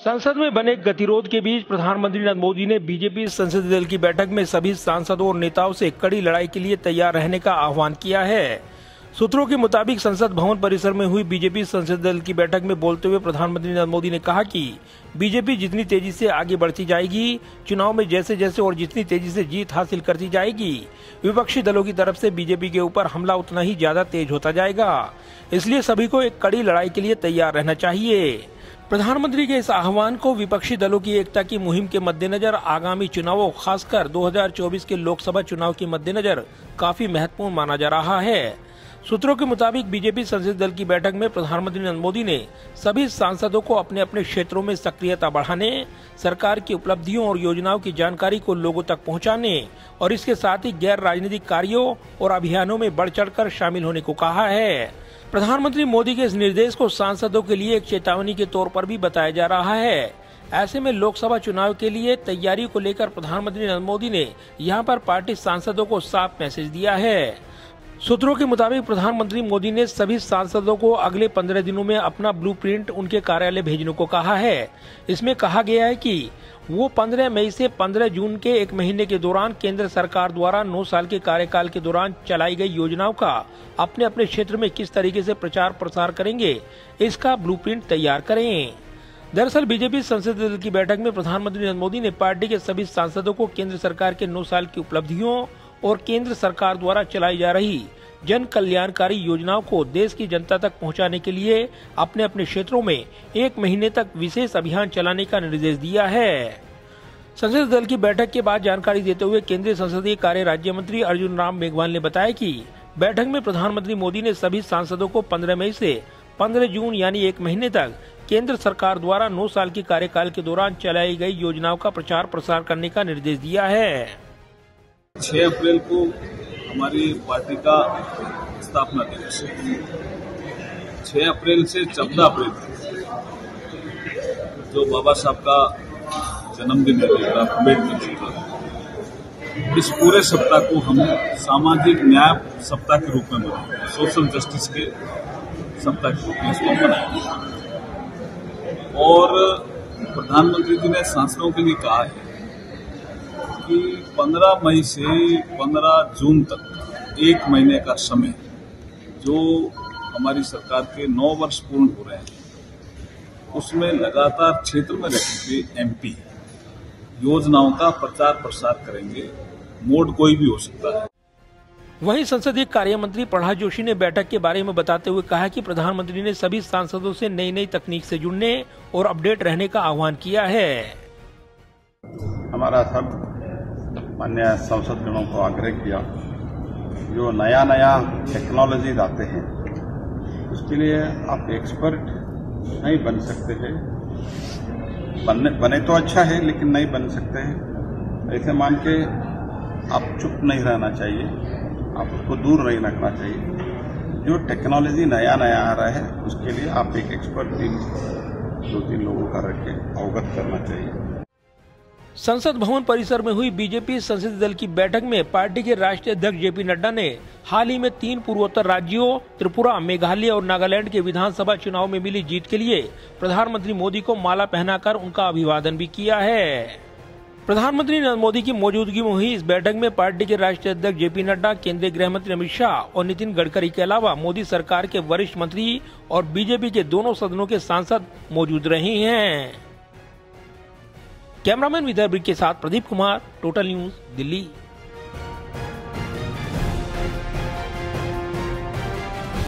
संसद में बने गतिरोध के बीच प्रधानमंत्री नरेंद्र मोदी ने बीजेपी संसदीय दल की बैठक में सभी सांसदों और नेताओं से कड़ी लड़ाई के लिए तैयार रहने का आह्वान किया है। सूत्रों के मुताबिक संसद भवन परिसर में हुई बीजेपी संसदीय दल की बैठक में बोलते हुए प्रधानमंत्री नरेंद्र मोदी ने कहा कि बीजेपी जितनी तेजी से आगे बढ़ती जाएगी, चुनाव में जैसे जैसे और जितनी तेजी से जीत हासिल करती जाएगी, विपक्षी दलों की तरफ से बीजेपी के ऊपर हमला उतना ही ज्यादा तेज होता जाएगा। इसलिए सभी को एक कड़ी लड़ाई के लिए तैयार रहना चाहिए। प्रधानमंत्री के इस आह्वान को विपक्षी दलों की एकता की मुहिम के मद्देनजर आगामी चुनावों, खासकर 2024 के लोकसभा चुनाव के मद्देनजर काफी महत्वपूर्ण माना जा रहा है। सूत्रों के मुताबिक बीजेपी संसदीय दल की बैठक में प्रधानमंत्री नरेंद्र मोदी ने सभी सांसदों को अपने अपने क्षेत्रों में सक्रियता बढ़ाने, सरकार की उपलब्धियों और योजनाओं की जानकारी को लोगों तक पहुंचाने और इसके साथ ही गैर राजनीतिक कार्यों और अभियानों में बढ़ चढ़कर शामिल होने को कहा है। प्रधानमंत्री मोदी के इस निर्देश को सांसदों के लिए एक चेतावनी के तौर पर भी बताया जा रहा है। ऐसे में लोकसभा चुनाव के लिए तैयारी को लेकर प्रधानमंत्री नरेंद्र मोदी ने यहां पर पार्टी सांसदों को साफ मैसेज दिया है। सूत्रों के मुताबिक प्रधानमंत्री मोदी ने सभी सांसदों को अगले 15 दिनों में अपना ब्लूप्रिंट उनके कार्यालय भेजने को कहा है। इसमें कहा गया है कि वो 15 मई से 15 जून के एक महीने के दौरान केंद्र सरकार द्वारा 9 साल के कार्यकाल के दौरान चलाई गई योजनाओं का अपने अपने क्षेत्र में किस तरीके से प्रचार प्रसार करेंगे, इसका ब्लूप्रिंट तैयार करें। दरअसल बीजेपी संसदीय दल की बैठक में प्रधानमंत्री नरेंद्र मोदी ने पार्टी के सभी सांसदों को केंद्र सरकार के 9 साल की उपलब्धियों और केंद्र सरकार द्वारा चलाई जा रही जन कल्याणकारी योजनाओं को देश की जनता तक पहुंचाने के लिए अपने अपने क्षेत्रों में 1 महीने तक विशेष अभियान चलाने का निर्देश दिया है। संसदीय दल की बैठक के बाद जानकारी देते हुए केंद्रीय संसदीय कार्य राज्य मंत्री अर्जुन राम मेघवाल ने बताया कि बैठक में प्रधानमंत्री मोदी ने सभी सांसदों को 15 मई से 15 जून यानी 1 महीने तक केंद्र सरकार द्वारा 9 साल के कार्यकाल के दौरान चलाई गई योजनाओं का प्रचार प्रसार करने का निर्देश दिया है। 6 अप्रैल को हमारी पार्टी का स्थापना दिवस है। 6 अप्रैल से 14 अप्रैल जो बाबा साहब का जन्मदिन है, अम्बेडकर जी का, इस पूरे सप्ताह को हम सामाजिक न्याय सप्ताह के रूप में मनाएंगे, सोशल जस्टिस के सप्ताह के रूप में इसको मनाएंगे। और प्रधानमंत्री जी ने सांसदों के लिए कहा है कि 15 मई से 15 जून तक 1 महीने का समय जो हमारी सरकार के 9 वर्ष पूर्ण हो रहे हैं, उसमें लगातार क्षेत्र में रहकर एमपी योजनाओं का प्रचार प्रसार करेंगे। मोड कोई भी हो सकता है। वहीं संसदीय कार्य मंत्री प्रह्लाद जोशी ने बैठक के बारे में बताते हुए कहा कि प्रधानमंत्री ने सभी सांसदों से नई नई तकनीक से जुड़ने और अपडेट रहने का आह्वान किया है। हमारा सब माननीय सांसदगणों को आग्रह किया, जो नया नया टेक्नोलॉजीज आते हैं उसके लिए आप एक्सपर्ट नहीं बन सकते हैं, बने तो अच्छा है लेकिन नहीं बन सकते हैं। ऐसे मान के आप चुप नहीं रहना चाहिए, आप उसको दूर नहीं रखना चाहिए। जो टेक्नोलॉजी नया नया आ रहा है उसके लिए आप एक एक्सपर्ट टीम 2-3 लोगों का रख के अवगत करना चाहिए। संसद भवन परिसर में हुई बीजेपी संसदीय दल की बैठक में पार्टी के राष्ट्रीय अध्यक्ष जेपी नड्डा ने हाल ही में 3 पूर्वोत्तर राज्यों त्रिपुरा, मेघालय और नागालैंड के विधानसभा चुनाव में मिली जीत के लिए प्रधानमंत्री मोदी को माला पहनाकर उनका अभिवादन भी किया है। प्रधानमंत्री नरेंद्र मोदी की मौजूदगी में हुई इस बैठक में पार्टी के राष्ट्रीय अध्यक्ष जेपी नड्डा, केंद्रीय गृह मंत्री अमित शाह और नितिन गडकरी के अलावा मोदी सरकार के वरिष्ठ मंत्री और बीजेपी के दोनों सदनों के सांसद मौजूद रहे हैं। कैमरामैन विदर्भ के साथ प्रदीप कुमार, टोटल न्यूज, दिल्ली।